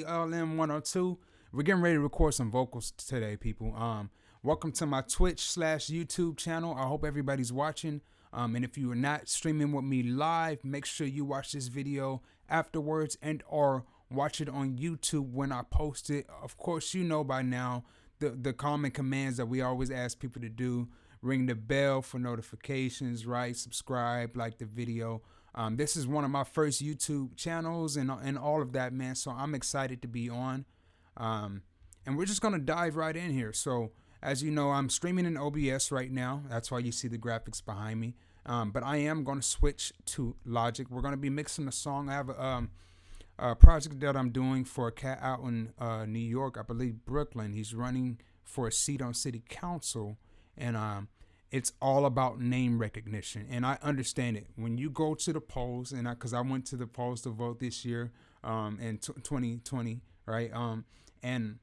LM102. We're getting ready to record some vocals today, people. Welcome to my Twitch/YouTube channel. I hope everybody's watching. And if you are not streaming with me live, make sure you watch this video afterwards and or watch it on YouTube when I post it. Of course, you know by now the common commands that we always ask people to do. Ring the bell for notifications, right? Subscribe, like the video. This is one of my first YouTube channels and all of that, man. So I'm excited to be on. And we're just going to dive right in here. So as you know, I'm streaming in OBS right now. That's why you see the graphics behind me. But I am going to switch to Logic. We're going to be mixing a song. I have a project that I'm doing for a cat out in New York, I believe Brooklyn. He's running for a seat on city council. And it's all about name recognition. And I understand it. When you go to the polls, and because I went to the polls to vote this year in 2020, right? And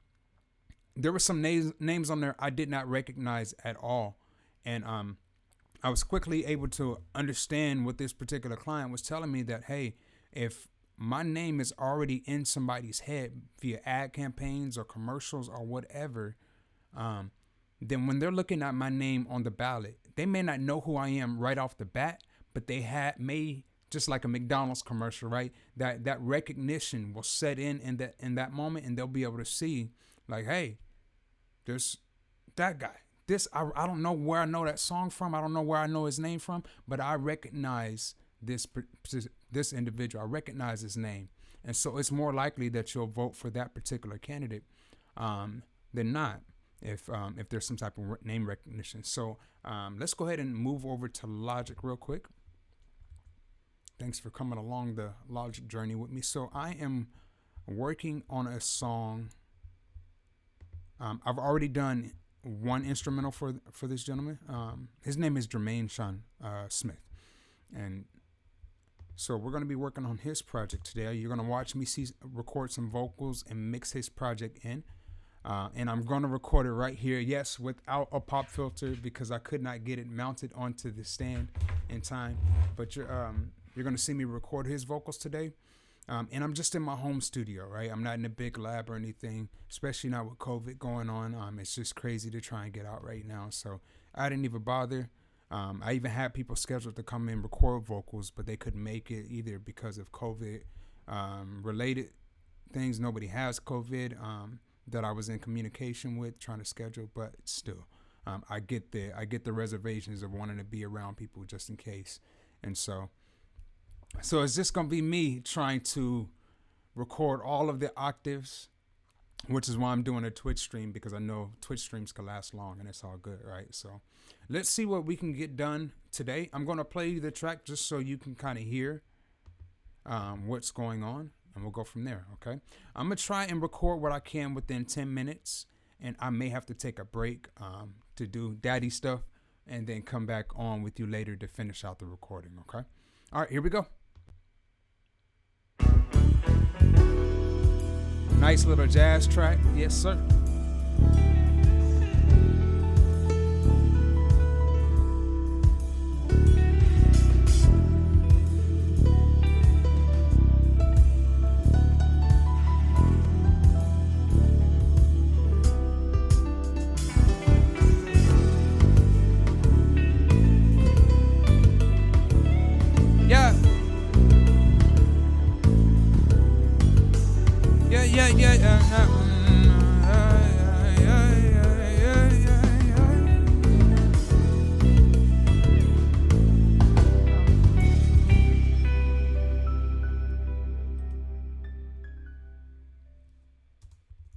there were some names on there I did not recognize at all. And I was quickly able to understand what this particular client was telling me, that, hey, if my name is already in somebody's head via ad campaigns or commercials or whatever, then when they're looking at my name on the ballot, they may not know who I am right off the bat, but they may, just like a McDonald's commercial, right? That recognition will set in that moment, and they'll be able to see, like, hey, there's that guy. I don't know where I know that song from. I don't know where I know his name from, but I recognize this individual. I recognize his name. And so it's more likely that you'll vote for that particular candidate than not, if there's some type of name recognition. So let's go ahead and move over to Logic real quick. Thanks for coming along the Logic journey with me. So I am working on a song. I've already done one instrumental for this gentleman. His name is Jermaine Sean Smith. And so we're going to be working on his project today. You're going to watch me record some vocals and mix his project in. And I'm going to record it right here. Yes, without a pop filter, because I could not get it mounted onto the stand in time. But you're going to see me record his vocals today. And I'm just in my home studio, right? I'm not in a big lab or anything, especially not with COVID going on. It's just crazy to try and get out right now. So I didn't even bother. I even had people scheduled to come in and record vocals, but they couldn't make it either because of COVID related things. Nobody has COVID that I was in communication with trying to schedule, but still, I get the reservations of wanting to be around people just in case. And so it's just going to be me trying to record all of the octaves, which is why I'm doing a Twitch stream, because I know Twitch streams can last long and it's all good, right? So let's see what we can get done today. I'm going to play the track just so you can kind of hear what's going on, and we'll go from there, okay? I'm going to try and record what I can within 10 minutes, and I may have to take a break to do daddy stuff and then come back on with you later to finish out the recording, okay? All right, here we go. Nice little jazz track. Yes, sir.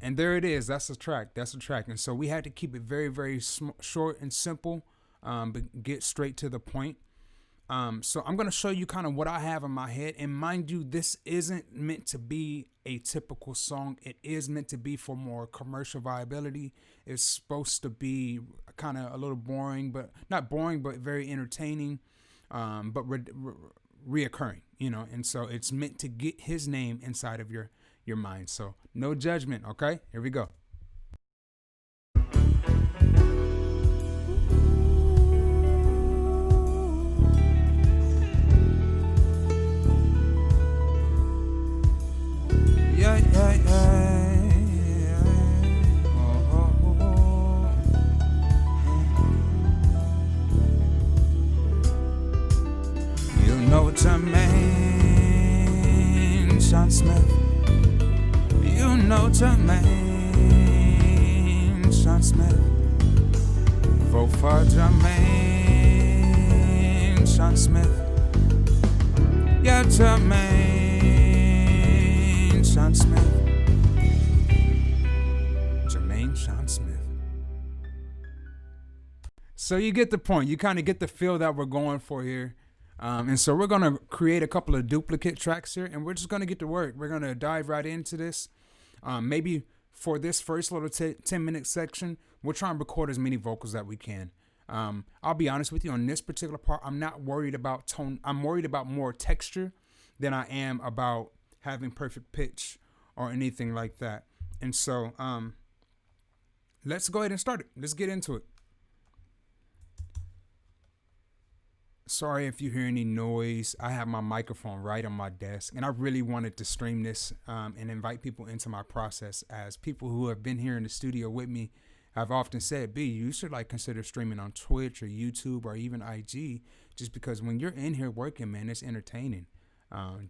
And there it is. That's a track. And so we had to keep it very, very short and simple, but get straight to the point. So I'm going to show you kind of what I have in my head. And mind you, this isn't meant to be a typical song. It is meant to be for more commercial viability. It's supposed to be kind of a little boring, but not boring, but very entertaining, but reoccurring, you know. And so it's meant to get his name inside of your mind. So no judgment. Okay, here we go. Yeah. know Jermaine, Sean Smith. Vote for Jermaine, Sean Smith. Yeah, Jermaine, Sean Smith. Jermaine, Sean Smith. So you get the point. You kind of get the feel that we're going for here. And so we're going to create a couple of duplicate tracks here, and we're just going to get to work. We're going to dive right into this. Maybe for this first little 10-minute section, we'll try and record as many vocals that we can. I'll be honest with you, on this particular part, I'm not worried about tone. I'm worried about more texture than I am about having perfect pitch or anything like that. And so let's go ahead and start it. Let's get into it. Sorry if you hear any noise. I have my microphone right on my desk, and I really wanted to stream this and invite people into my process. As people who have been here in the studio with me, I've often said, B, you should consider streaming on Twitch or YouTube or even IG, just because when you're in here working, man, it's entertaining. I'll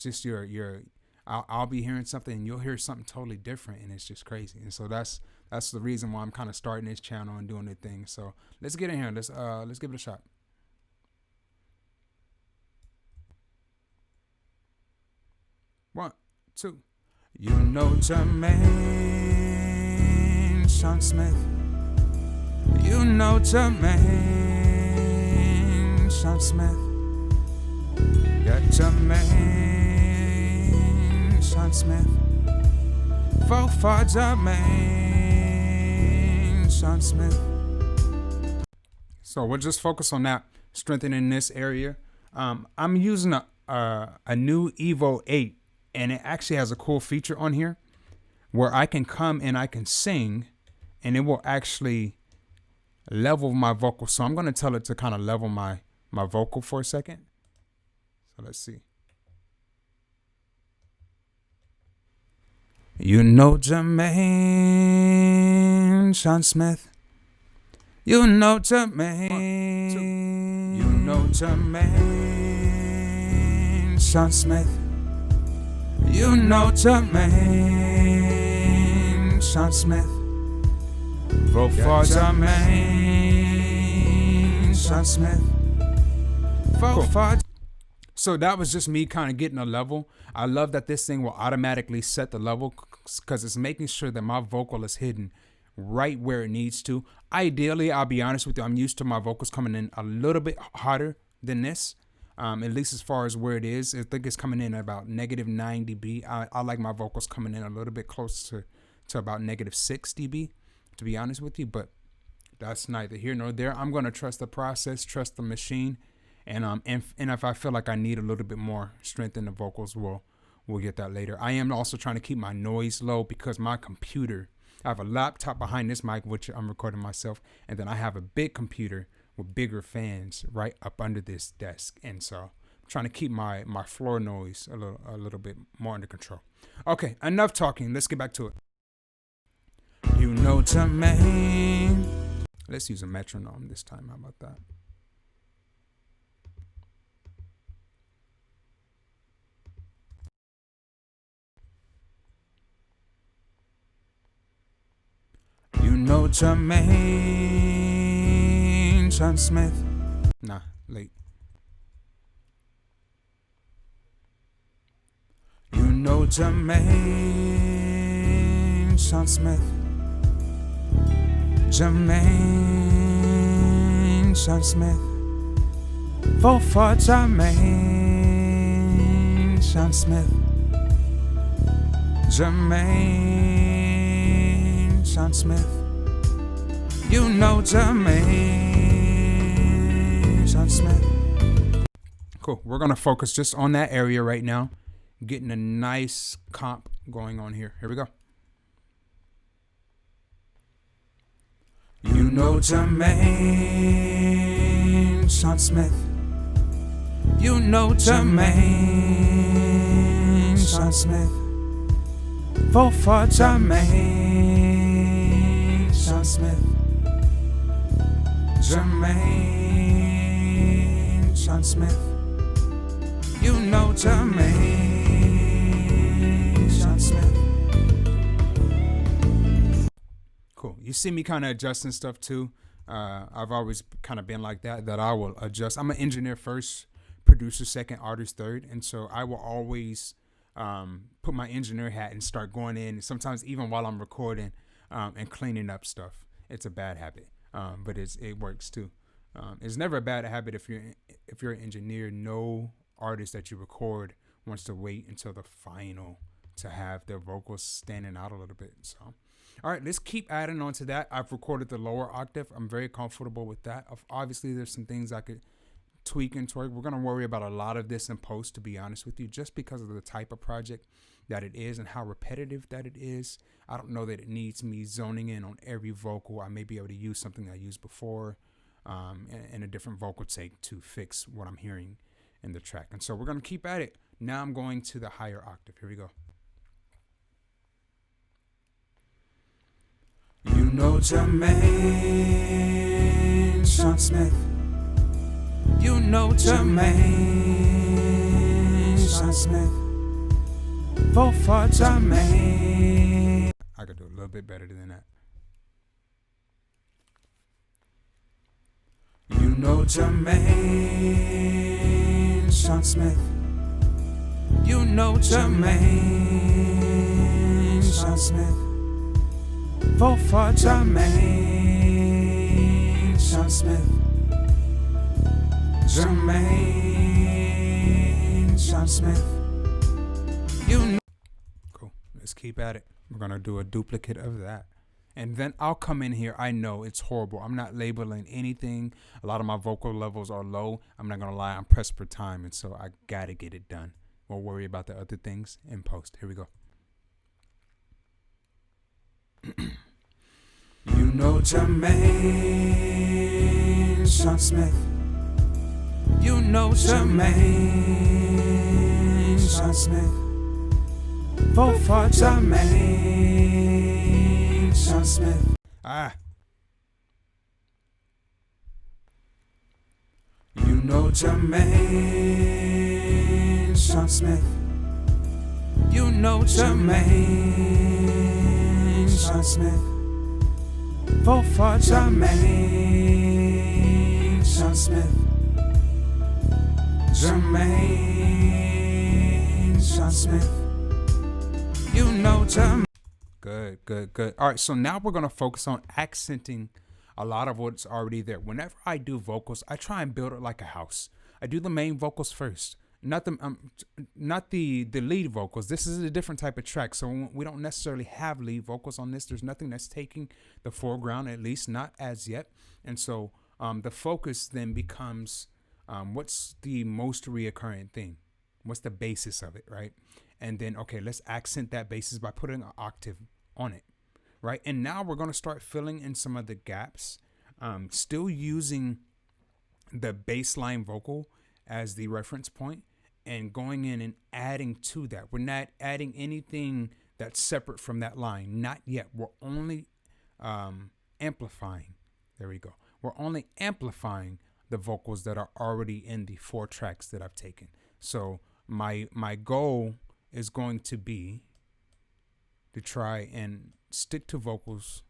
be hearing something and you'll hear something totally different, and it's just crazy. And so that's the reason why I'm kind of starting this channel and doing the thing. So let's get in here. Let's give it a shot. One, two. You know Jermaine, Sean Smith. You know Jermaine, Sean Smith. Yeah, Jermaine, Sean Smith. Vote for Jermaine, Sean Smith. So we'll just focus on that, strengthening this area. I'm using a new Evo 8. And it actually has a cool feature on here where I can come and I can sing, and it will actually level my vocal. So I'm going to tell it to kind of level my vocal for a second. So let's see. You know Jermaine, Sean Smith. You know Jermaine. You know Jermaine, Sean Smith. You know Jermaine, Sean Smith. Vote for Jermaine, Sean Smith. Vote for. So that was just me kind of getting a level. I love that this thing will automatically set the level because it's making sure that my vocal is hidden right where it needs to. Ideally, I'll be honest with you, I'm used to my vocals coming in a little bit hotter than this. At least as far as where it is. I think it's coming in at about -9 dB. I like my vocals coming in a little bit close to about -6 dB, to be honest with you. But that's neither here nor there. I'm going to trust the process, trust the machine. And if I feel like I need a little bit more strength in the vocals, we'll get that later. I am also trying to keep my noise low because my computer, I have a laptop behind this mic, which I'm recording myself. And then I have a big computer with bigger fans right up under this desk, and so I'm trying to keep my floor noise a little bit more under control. Okay, enough talking. Let's get back to it. You know Jermaine. Let's use a metronome this time. How about that? You know Jermaine, Sean Smith. Nah, late. You know Jermaine, Sean Smith. Jermaine, Sean Smith. Vote for Jermaine, Sean Smith. Jermaine, Sean Smith. You know Jermaine, Sean Smith. Cool. We're going to focus just on that area right now. Getting a nice comp going on here. Here we go. You know Jermaine, Sean Smith. You know Jermaine, Sean Smith. Vote for Jermaine, Sean Smith. Jermaine, Sean Smith. You know Jermaine, Sean Smith. You see me kind of adjusting stuff too. I've always kind of been like that I will adjust. I'm an engineer first, producer second, artist third. And so I will always put my engineer hat and start going in, sometimes even while I'm recording, and cleaning up stuff. It's a bad habit, but it works too. It's never a bad habit if you're an engineer. No artist that you record wants to wait until the final to have their vocals standing out a little bit. So, all right, let's keep adding on to that. I've recorded the lower octave. I'm very comfortable with that. Obviously, there's some things I could tweak and twerk. We're going to worry about a lot of this in post, to be honest with you, just because of the type of project that it is and how repetitive that it is. I don't know that it needs me zoning in on every vocal. I may be able to use something I used before and a different vocal take to fix what I'm hearing in the track. And so we're going to keep at it. Now I'm going to the higher octave. Here we go. You know Jermaine Sean Smith. You know Jermaine Sean Smith. Vote for Jermaine. I could do a little bit better than that. You know Jermaine Sean Smith. You know Jermaine Sean Smith. Vote for Jermaine Sean Smith. Jermaine Sean Smith. You know. Cool. Let's keep at it. We're going to do a duplicate of that. And then I'll come in here. I know it's horrible. I'm not labeling anything. A lot of my vocal levels are low. I'm not going to lie. I'm pressed for time. And so I got to get it done. We'll worry about the other things in post. Here we go. You know Jermaine Sean Smith. You know Jermaine Sean Smith. Vote for Jermaine Sean Smith. You know Jermaine Sean Smith. You know Jermaine Sean Smith. Vote for Jermaine Sean Smith. Jermaine Sean Smith. You know Jermaine. Good. All right, so now we're going to focus on accenting a lot of what's already there. Whenever I do vocals, I try and build it like a house. I do the main vocals first, not the lead vocals. This is a different type of track, so we don't necessarily have lead vocals on this. There's nothing that's taking the foreground, at least not as yet. And so the focus then becomes what's the most reoccurring thing? What's the basis of it, right? And then, okay, let's accent that basis by putting an octave on it, right? And now we're going to start filling in some of the gaps, still using the baseline vocal as the reference point and going in and adding to that. We're not adding anything that's separate from that line. Not yet. We're only amplifying. There we go. We're only amplifying the vocals that are already in the 4 tracks that I've taken. So my goal is going to be to try and stick to vocals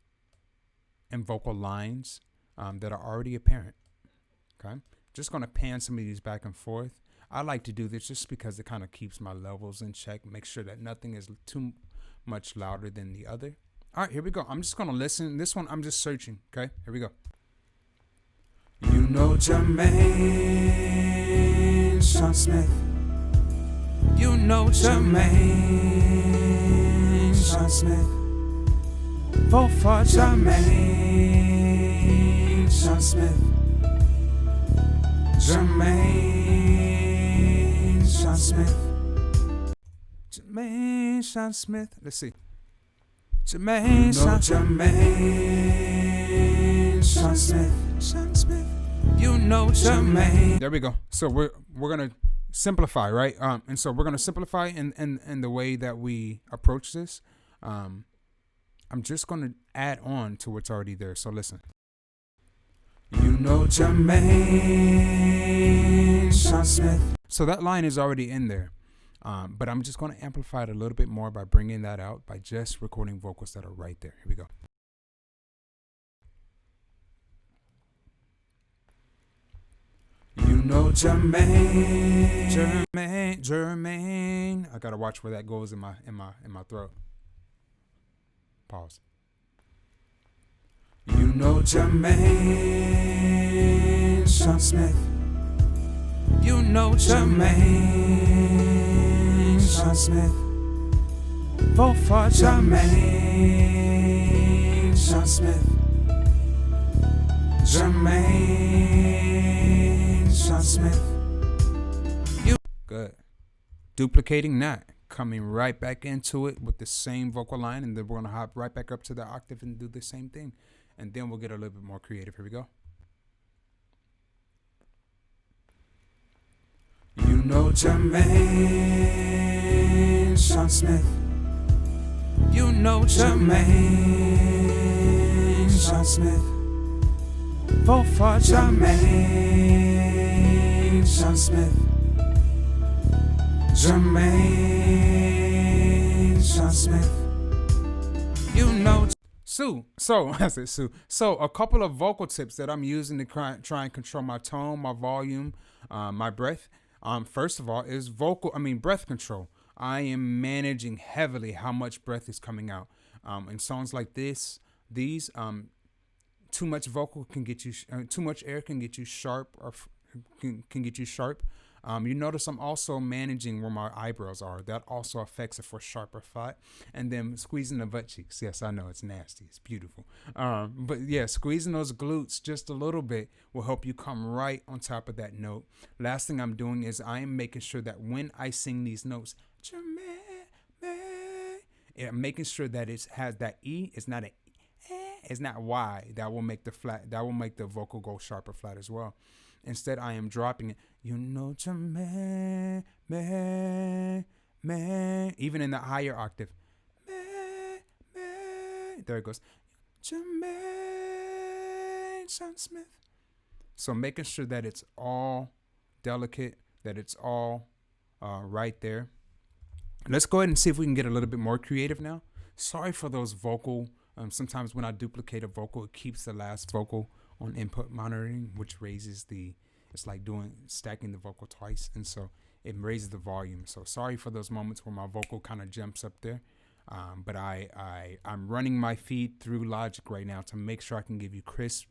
and vocal lines that are already apparent. Okay, just going to pan some of these back and forth. I like to do this just because it kind of keeps my levels in check, make sure that nothing is too much louder than the other. All right, here we go. I'm just going to listen. This one, I'm just searching. Okay, here we go. You know Jermaine Sean Smith. You know Jermaine Sean Smith. Vote for Jermaine Sean Smith. Jermaine Sean Smith. Jermaine Sean Smith. Let's see. Jermaine Sean Smith. Sean Smith. You know Jermaine. There we go. So we're gonna simplify, right? And so we're gonna simplify in the way that we approach this. I'm just gonna add on to what's already there. So listen. You know Jermaine Sean Smith. So that line is already in there. But I'm just going to amplify it a little bit more by bringing that out by just recording vocals that are right there. Here we go. know Jermaine. Jermaine. I gotta watch where that goes in my throat. Pause. You know Jermaine Sean Smith. You know Jermaine Sean Smith. Vote for Jermaine Sean Smith. Jermaine Sean Smith. You good. Duplicating that. Coming right back into it with the same vocal line, and then we're gonna hop right back up to the octave and do the same thing. And then we'll get a little bit more creative. Here we go. You know Jermaine Sean Smith. You know Jermaine Sean Smith. Vote for Jermaine Sean Smith. Jermaine Sean Smith. You know Sue. So I said Sue. So a couple of vocal tips that I'm using to try and control my tone, my volume, my breath. First of all is breath control. I am managing heavily how much breath is coming out. In songs like these, too much vocal can get you, too much air can get you sharp, or can get you sharp. You notice I'm also managing where my eyebrows are. That also affects it for sharp or flat. And then squeezing the butt cheeks. Yes, I know it's nasty. It's beautiful. But yeah, squeezing those glutes just a little bit will help you come right on top of that note. Last thing I'm doing is I am making sure that when I sing these notes, I'm making sure that it has that E. It's not it's not Y. That will make the vocal go sharp or flat as well. Instead, I am dropping it. You know Jermaine, even in the higher octave. There it goes. Jermaine Sean Smith. So making sure that it's all delicate, that it's all right there. Let's go ahead and see if we can get a little bit more creative now. Sorry for those vocal. Sometimes when I duplicate a vocal, it keeps the last vocal on input monitoring, which raises it's like stacking the vocal twice, and so it raises the volume. So sorry for those moments where my vocal kind of jumps up there, but I'm running my feed through Logic right now to make sure I can give you crisp,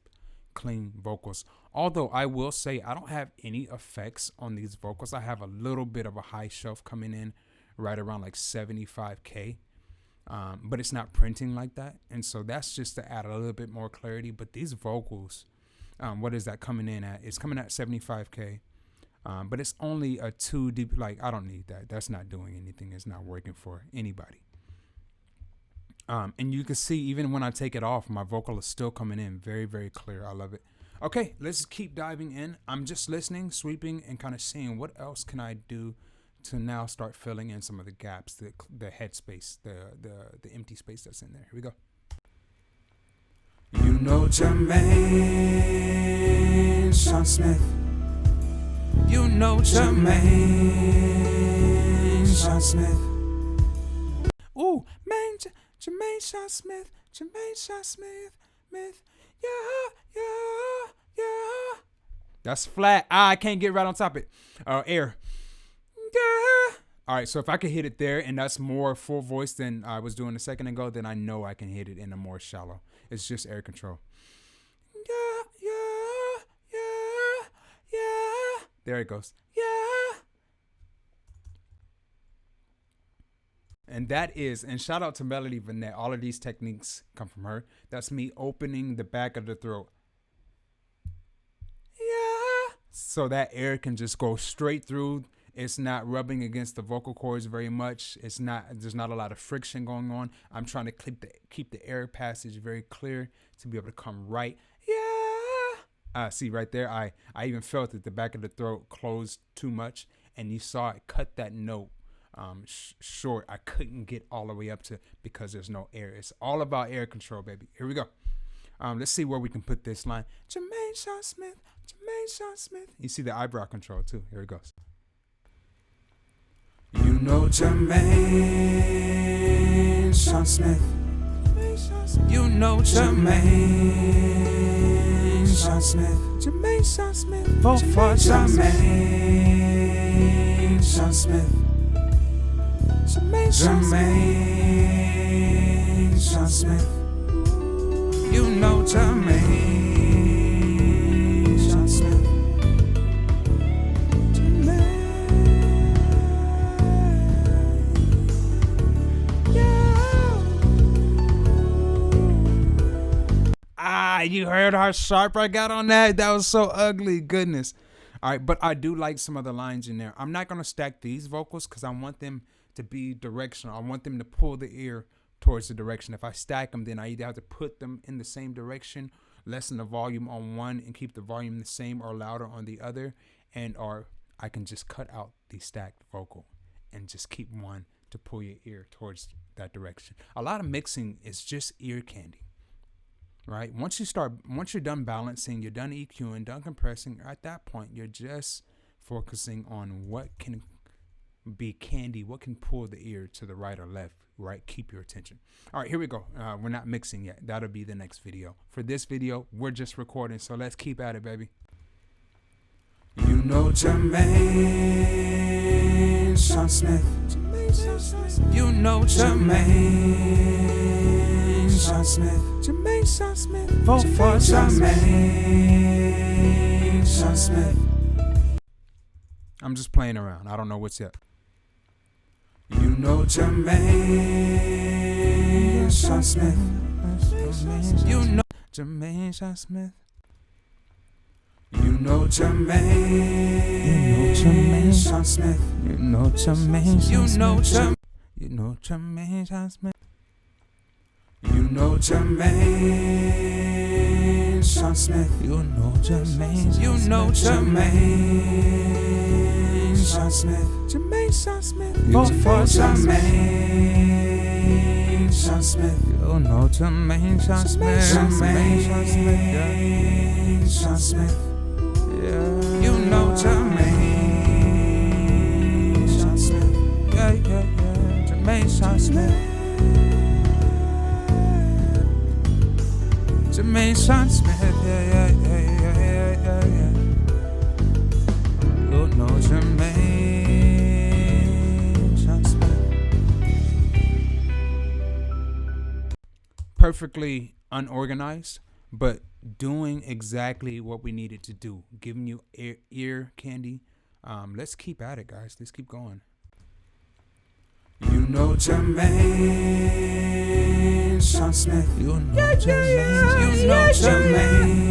clean vocals. Although I will say I don't have any effects on these vocals. I have a little bit of a high shelf coming in right around like 75K. But it's not printing like that, and so that's just to add a little bit more clarity. But these vocals, what is that coming in at? It's coming at 75K, but it's only a 2 dB. Like, I don't need that. That's not doing anything. It's not working for anybody. And you can see even when I take it off, my vocal is still coming in very, very clear. I love it. Okay, let's keep diving in. I'm just listening, sweeping, and kind of seeing what else can I do to now start filling in some of the gaps, the headspace, the empty space that's in there. Here we go. You know Jermaine Sean Smith. You know Jermaine Sean Smith. Ooh, man, Jermaine Sean Smith. Jermaine Sean Smith. Yeah. That's flat. I can't get right on top of it. Air. All right, so if I could hit it there, and that's more full voice than I was doing a second ago, then I know I can hit it in a more shallow. It's just air control. Yeah. There it goes. Yeah. And shout out to Melody Vanette. All of these techniques come from her. That's me opening the back of the throat. Yeah. So that air can just go straight through. It's not rubbing against the vocal cords very much. There's not a lot of friction going on. I'm trying to keep the air passage very clear to be able to come right. Yeah. See right there, I even felt that the back of the throat closed too much, and you saw it cut that note short. I couldn't get all the way up to because there's no air. It's all about air control, baby. Here we go. Let's see where we can put this line. Jermaine Sean Smith. You see the eyebrow control too. Here it goes. You know Jermaine Sean Smith. You know Jermaine Sean Smith, Jermaine Sean Smith, vote for Jermaine Sean Smith, Jermaine Sean Smith, you know Jermaine Sean Smith. You heard how sharp I got on that? That was so ugly. Goodness. All right, but I do like some of the lines in there. I'm not going to stack these vocals because I want them to be directional. I want them to pull the ear towards the direction. If I stack them, then I either have to put them in the same direction, lessen the volume on one and keep the volume the same or louder on the other, or I can just cut out the stacked vocal and just keep one to pull your ear towards that direction. A lot of mixing is just ear candy. Right? Once you're done balancing, you're done EQing, done compressing, at that point, you're just focusing on what can be candy, what can pull the ear to the right or left, right? Keep your attention. All right, here we go. We're not mixing yet. That'll be the next video. For this video, we're just recording, so let's keep at it, baby. You know Jermaine Sean Smith, you know Jermaine Sean Smith, Jermaine Sean Smith, vote for Jermaine Sean Smith. I'm just playing around. I don't know what's yet. You know Jermaine Sean Smith, you know Jermaine Sean Smith. You know Jermaine Sean Smith, You know Jermaine you Sean know Smith. You know Jermaine Sean Smith. You know Jermaine Sean Smith, You know Jermaine. you know Jermaine Sean Smith, Jermaine Sean Smith, vote for Jermaine Sean Smith, You know Jermaine Sean Smith. Jermaine Sean Smith, you know Jermaine Sean Smith, Jermaine Sean Smith. Jermaine Sean Smith. Yeah. You know Jermaine Sean Smith. Perfectly unorganized, but doing exactly what we needed to do, giving you ear candy. Let's keep at it, guys. Let's keep going. you know Jermaine Sean Smith, You know Jermaine. you know Jermaine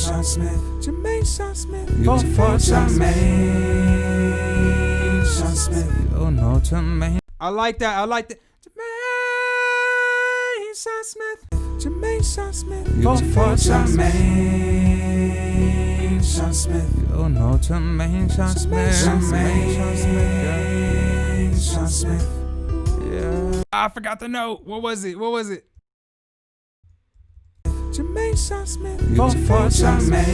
Sean Smith, Jermaine Sean Smith, vote for Jermaine Sean Smith, You know Jermaine. I like that. Jermaine Sean Smith. Jermaine Sean Smith, vote for Jermaine Sean Smith, You know Jermaine Sean Smith. Jermaine Sean Smith, Yeah. I forgot the note. What was it? Jermaine Sean Smith, vote for Jermaine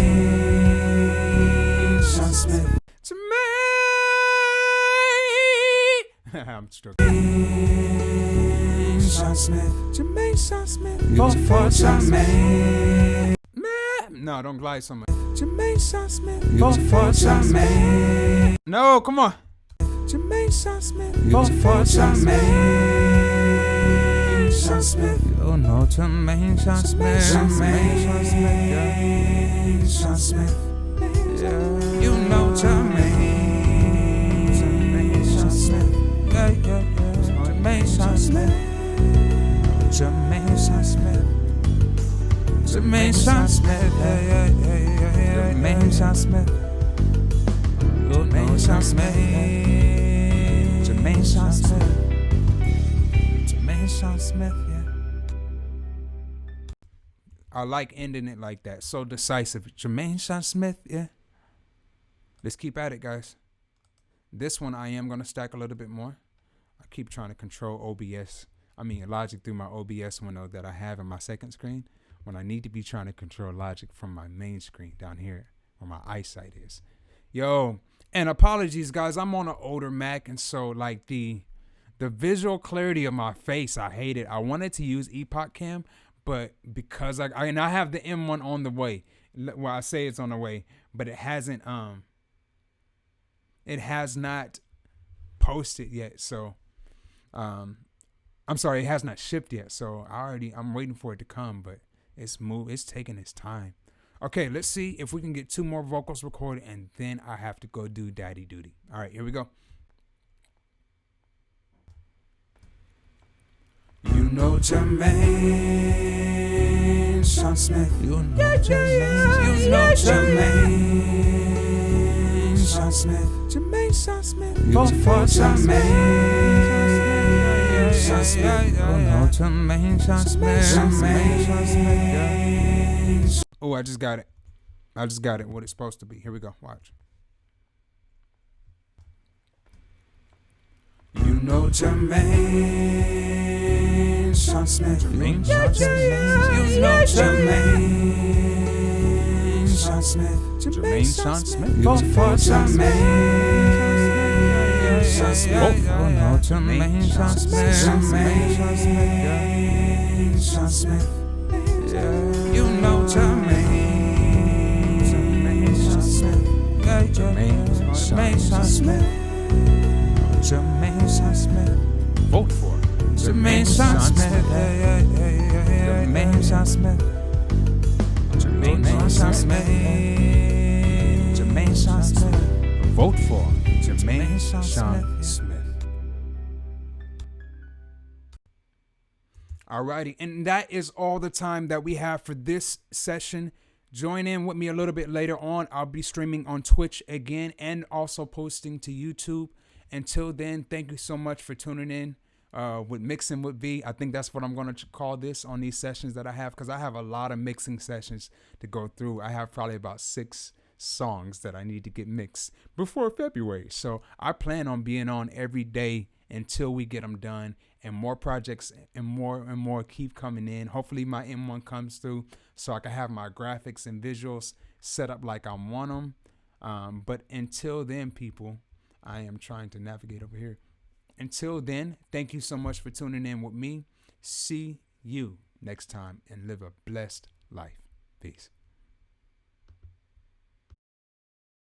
Sean Smith, Jermaine. I'm struggling. Jermaine Sean Smith, Jermaine Sean Smith, vote for Jermaine. No, don't glide so much. Jermaine Sean Smith, vote for Jermaine. No, come on. Jermaine Sean Smith, vote for Jermaine Sean Smith, You know Jermaine Sean Smith. Jermaine Sean Smith, you know Jermaine Sean Smith, Jermaine Sean Smith. Jermaine Sean Smith. Jermaine Sean Smith. Jermaine Sean Smith. Jermaine Sean Smith. Jermaine Sean Smith. Jermaine Sean Smith. Yeah. I like ending it like that. So decisive. Jermaine Sean Smith. Yeah. Let's keep at it, guys. This one I am going to stack a little bit more. I keep trying to control Logic through my OBS window that I have in my second screen when I need to be trying to control Logic from my main screen down here where my eyesight is. Yo, and apologies, guys. I'm on an older Mac, and so like the visual clarity of my face, I hate it. I wanted to use Epoch Cam, but because I have the M1 on the way. Well, I say it's on the way, but it has not posted yet. So, I'm sorry, it has not shipped yet. So I'm waiting for it to come, but it's taking its time. Okay, let's see if we can get 2 more vocals recorded, and then I have to go do daddy duty. All right, here we go. You know Jermaine Sean Smith. You know Jermaine. You know Jermaine Sean Smith. Jermaine Sean Smith. For Jermaine Sean Smith. You know Jermaine Sean Smith. Jermaine. Oh, I just got it. What it's supposed to be. Here we go. Watch. You know Jermaine Sean Smith. Jermaine Sean Smith. You know Jermaine Sean Smith. Jermaine Sean Smith. For Jermaine Sean Smith. You know Jermaine Sean Smith. Jermaine Sean Smith. You know Jermaine Sean Smith. Jermaine Sean Smith. Jermaine Sean Smith. Vote for Jermaine Sean Smith. Jermaine Sean Smith. Jermaine Sean Smith. Jermaine Sean Smith. Vote for Jermaine Sean Smith. Alrighty, and that is all the time that we have for this session. Join in with me a little bit later on. I'll be streaming on Twitch again and also posting to YouTube. Until then, thank you so much for tuning in with Mixing with V. I think that's what I'm going to call this on these sessions that I have, because I have a lot of mixing sessions to go through. I have probably about 6 songs that I need to get mixed before February. So I plan on being on every day until we get them done, and more projects and more keep coming in. Hopefully my M1 comes through so I can have my graphics and visuals set up like I want them. But until then, people, I am trying to navigate over here. Until then, thank you so much for tuning in with me. See you next time, and live a blessed life. Peace.